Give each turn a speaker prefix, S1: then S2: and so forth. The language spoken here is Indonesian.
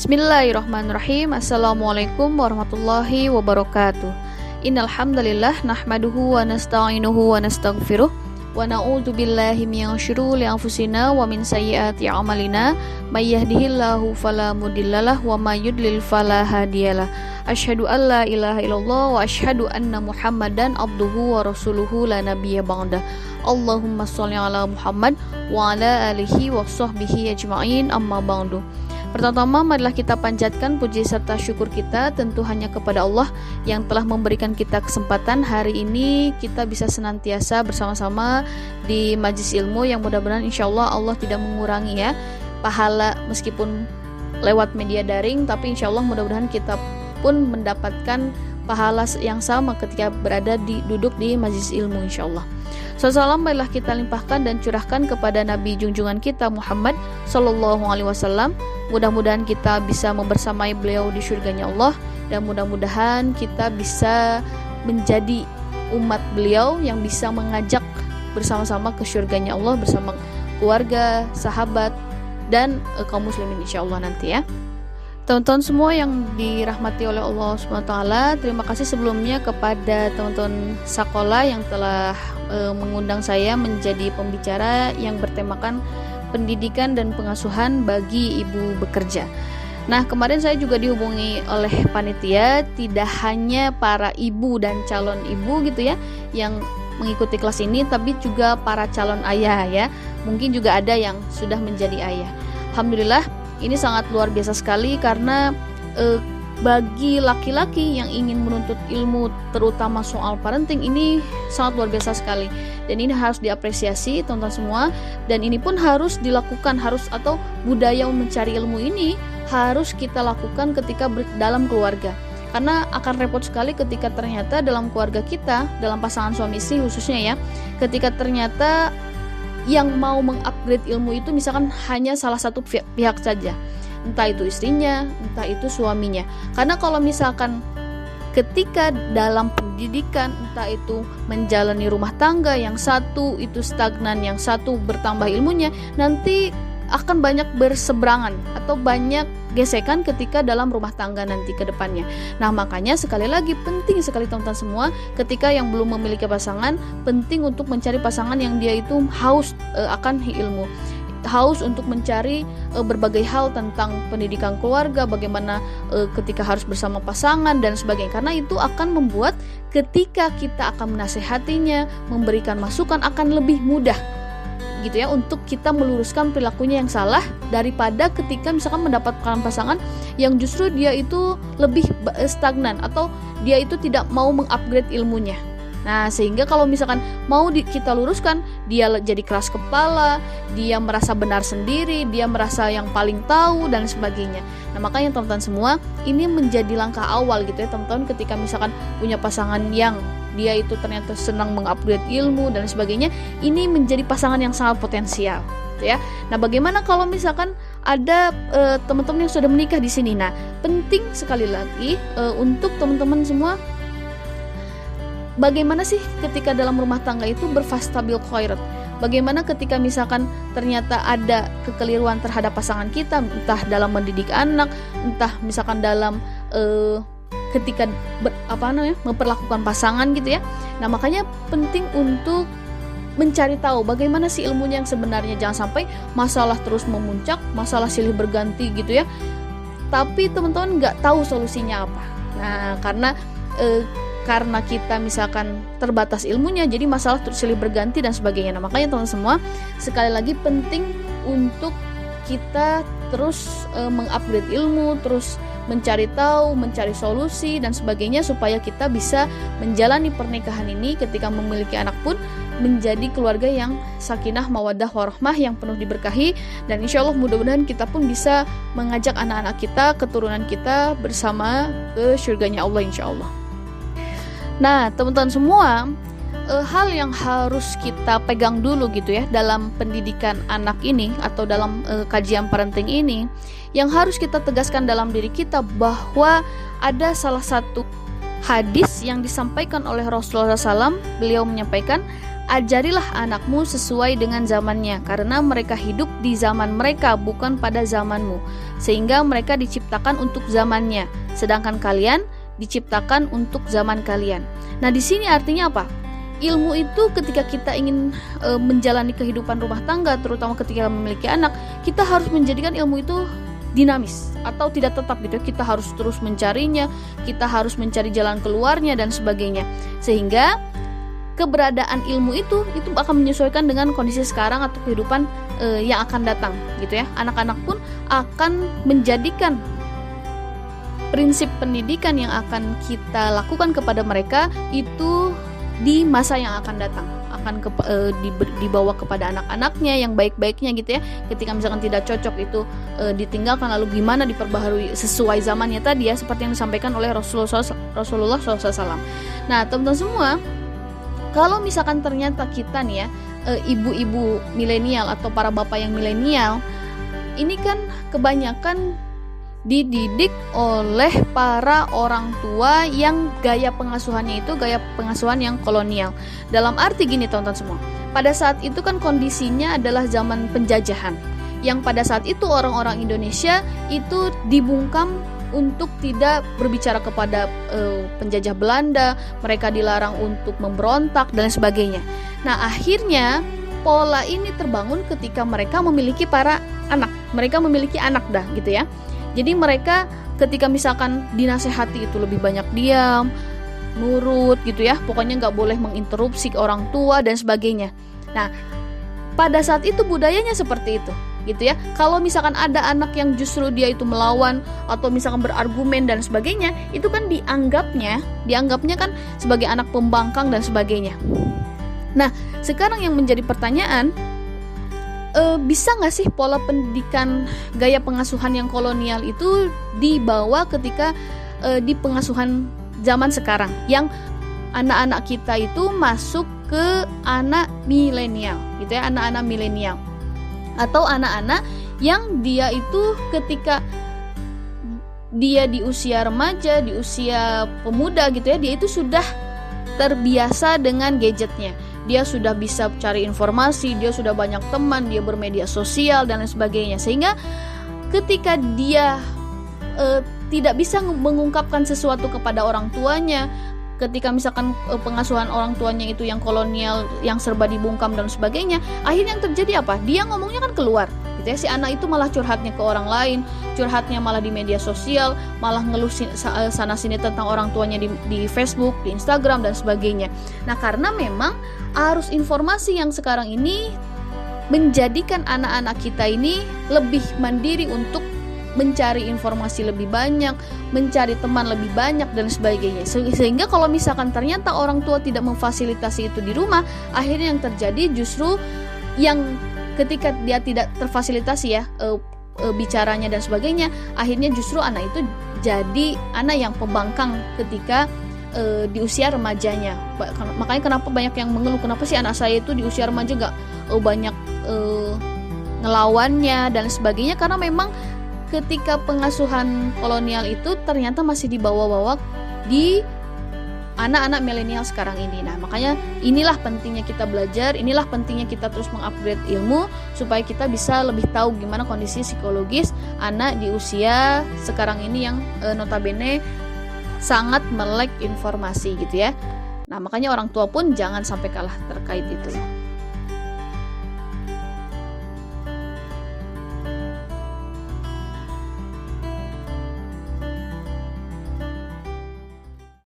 S1: Bismillahirrahmanirrahim. Assalamualaikum warahmatullahi wabarakatuh. Innal hamdalillah nahmaduhu wa nasta'inuhu wa nastaghfiruh wa na'udzu billahi min syururi anfusina wa min sayyiati a'malina may yahdihillahu fala mudhillalah wa may yudlil fala hadiyalah. Asyhadu an la ilaha illallah wa asyhadu anna Muhammadan abduhu wa rasuluhu la nabiyya ba'da. Allahumma sholli ala Muhammad wa ala alihi wa sahbihi ajma'in, amma ba'du. Pertama-tama marilah kita panjatkan puji serta syukur kita tentu hanya kepada Allah yang telah memberikan kita kesempatan hari ini kita bisa senantiasa bersama-sama di majlis ilmu yang mudah-mudahan insyaallah Allah tidak mengurangi ya pahala meskipun lewat media daring, tapi insyaallah mudah-mudahan kita pun mendapatkan pahala yang sama ketika duduk di majlis ilmu insyaallah. Salam marilah kita limpahkan dan curahkan kepada Nabi junjungan kita Muhammad sallallahu alaihi wasallam. Mudah-mudahan kita bisa membersamai beliau di surganya Allah, dan mudah-mudahan kita bisa menjadi umat beliau yang bisa mengajak bersama-sama ke surganya Allah bersama keluarga, sahabat, dan kaum muslimin insyaallah nanti ya. Teman-teman semua yang dirahmati oleh Allah SWT, terima kasih sebelumnya kepada teman-teman sekolah yang telah mengundang saya menjadi pembicara yang bertemakan pendidikan dan pengasuhan bagi ibu bekerja. Nah, kemarin saya juga dihubungi oleh panitia, tidak hanya para ibu dan calon ibu gitu ya yang mengikuti kelas ini, tapi juga para calon ayah ya. Mungkin juga ada yang sudah menjadi ayah. Alhamdulillah, ini sangat luar biasa sekali karena bagi laki-laki yang ingin menuntut ilmu terutama soal parenting ini sangat luar biasa sekali, dan ini harus diapresiasi teman-teman semua, dan ini pun harus dilakukan atau budaya mencari ilmu ini harus kita lakukan ketika dalam keluarga, karena akan repot sekali ketika ternyata dalam keluarga kita, dalam pasangan suami istri khususnya ya, ketika ternyata yang mau mengupgrade ilmu itu misalkan hanya salah satu pihak saja, entah itu istrinya, entah itu suaminya. Karena kalau misalkan ketika dalam pendidikan, entah itu menjalani rumah tangga, yang satu itu stagnan, yang satu bertambah ilmunya, nanti akan banyak berseberangan atau banyak gesekan ketika dalam rumah tangga nanti ke depannya. Nah, makanya sekali lagi penting sekali teman-teman semua ketika yang belum memiliki pasangan, penting untuk mencari pasangan yang dia itu haus akan ilmu, haus untuk mencari berbagai hal tentang pendidikan keluarga, bagaimana ketika harus bersama pasangan dan sebagainya, karena itu akan membuat ketika kita akan menasehatinya, memberikan masukan akan lebih mudah gitu ya, untuk kita meluruskan perilakunya yang salah daripada ketika misalkan mendapatkan pasangan yang justru dia itu lebih stagnan atau dia itu tidak mau mengupgrade ilmunya. Nah, sehingga kalau misalkan mau kita luruskan, dia jadi keras kepala, dia merasa benar sendiri, dia merasa yang paling tahu dan sebagainya. Nah, makanya teman-teman semua, ini menjadi langkah awal gitu ya teman-teman, ketika misalkan punya pasangan yang dia itu ternyata senang mengupgrade ilmu dan sebagainya, ini menjadi pasangan yang sangat potensial ya. Nah, bagaimana kalau misalkan ada teman-teman yang sudah menikah di sini? Nah, penting sekali lagi untuk teman-teman semua, bagaimana sih ketika dalam rumah tangga itu berfastabil khairat? Bagaimana ketika misalkan ternyata ada kekeliruan terhadap pasangan kita, entah dalam mendidik anak, entah misalkan dalam ketika memperlakukan pasangan gitu ya. Nah, makanya penting untuk mencari tahu bagaimana sih ilmunya yang sebenarnya. Jangan sampai masalah terus memuncak, masalah silih berganti gitu ya, tapi teman-teman nggak tahu solusinya apa. Nah, karena kita misalkan terbatas ilmunya, jadi masalah terus silih berganti dan sebagainya. Nah, makanya teman-teman semua, sekali lagi penting untuk kita terus mengupgrade ilmu, terus mencari tahu, mencari solusi dan sebagainya, supaya kita bisa menjalani pernikahan ini ketika memiliki anak pun menjadi keluarga yang sakinah, mawaddah, warahmah, yang penuh diberkahi, dan insya Allah mudah-mudahan kita pun bisa mengajak anak-anak kita, keturunan kita bersama ke surganya Allah insya Allah. Nah, teman-teman semua, hal yang harus kita pegang dulu gitu ya dalam pendidikan anak ini atau dalam kajian parenting ini, yang harus kita tegaskan dalam diri kita bahwa ada salah satu hadis yang disampaikan oleh Rasulullah SAW. Beliau menyampaikan, ajarilah anakmu sesuai dengan zamannya, karena mereka hidup di zaman mereka, bukan pada zamanmu, sehingga mereka diciptakan untuk zamannya, sedangkan kalian diciptakan untuk zaman kalian. Nah, di sini artinya apa? Ilmu itu ketika kita ingin menjalani kehidupan rumah tangga, terutama ketika memiliki anak, kita harus menjadikan ilmu itu dinamis atau tidak tetap gitu. Kita harus terus mencarinya, kita harus mencari jalan keluarnya dan sebagainya. Sehingga keberadaan ilmu itu akan menyesuaikan dengan kondisi sekarang atau kehidupan yang akan datang gitu ya. Anak-anak pun akan menjadikan prinsip pendidikan yang akan kita lakukan kepada mereka itu di masa yang akan datang, akan dibawa kepada anak-anaknya yang baik-baiknya gitu ya. Ketika misalkan tidak cocok itu ditinggalkan, lalu gimana diperbaharui sesuai zamannya tadi ya, seperti yang disampaikan oleh Rasulullah SAW. Nah, teman-teman semua, kalau misalkan ternyata kita nih ya, ibu-ibu milenial atau para bapak yang milenial, ini kan kebanyakan dididik oleh para orang tua yang gaya pengasuhannya itu gaya pengasuhan yang kolonial. Dalam arti gini teman-teman semua, pada saat itu kan kondisinya adalah zaman penjajahan, yang pada saat itu orang-orang Indonesia itu dibungkam untuk tidak berbicara kepada penjajah Belanda, mereka dilarang untuk memberontak dan sebagainya. Nah, akhirnya pola ini terbangun ketika mereka memiliki para anak, mereka memiliki anak dah gitu ya. Jadi mereka ketika misalkan dinasehati itu lebih banyak diam, nurut gitu ya, pokoknya nggak boleh menginterupsi orang tua dan sebagainya. Nah, pada saat itu budayanya seperti itu gitu ya. Kalau misalkan ada anak yang justru dia itu melawan atau misalkan berargumen dan sebagainya, itu kan dianggapnya kan sebagai anak pembangkang dan sebagainya. Nah, sekarang yang menjadi pertanyaan, bisa nggak sih pola pendidikan gaya pengasuhan yang kolonial itu dibawa ketika di pengasuhan zaman sekarang, yang anak-anak kita itu masuk ke anak milenial gitu ya, anak-anak milenial atau anak-anak yang dia itu ketika dia di usia remaja, di usia pemuda gitu ya, dia itu sudah terbiasa dengan gadgetnya. Dia sudah bisa cari informasi, dia sudah banyak teman, dia bermedia sosial dan lain sebagainya. Sehingga ketika dia tidak bisa mengungkapkan sesuatu kepada orang tuanya, ketika misalkan pengasuhan orang tuanya itu yang kolonial, yang serba dibungkam dan sebagainya, akhirnya yang terjadi apa? Dia ngomongnya kan keluar gitu ya. Si anak itu malah curhatnya ke orang lain, curhatnya malah di media sosial, malah ngeluh sana sini tentang orang tuanya di Facebook, di Instagram dan sebagainya. Nah, karena memang arus informasi yang sekarang ini menjadikan anak-anak kita ini lebih mandiri untuk mencari informasi lebih banyak, mencari teman lebih banyak dan sebagainya. Sehingga kalau misalkan ternyata orang tua tidak memfasilitasi itu di rumah, akhirnya yang terjadi justru yang ketika dia tidak terfasilitasi ya bicaranya dan sebagainya, akhirnya justru anak itu jadi anak yang pembangkang ketika di usia remajanya. Makanya kenapa banyak yang mengeluh, kenapa sih anak saya itu di usia remaja gak banyak ngelawannya dan sebagainya, karena memang ketika pengasuhan kolonial itu ternyata masih dibawa-bawa di anak-anak milenial sekarang ini. Nah, makanya inilah pentingnya kita belajar, inilah pentingnya kita terus mengupgrade ilmu supaya kita bisa lebih tahu gimana kondisi psikologis anak di usia sekarang ini yang notabene sangat melek informasi gitu ya. Nah, makanya orang tua pun jangan sampai kalah terkait itu.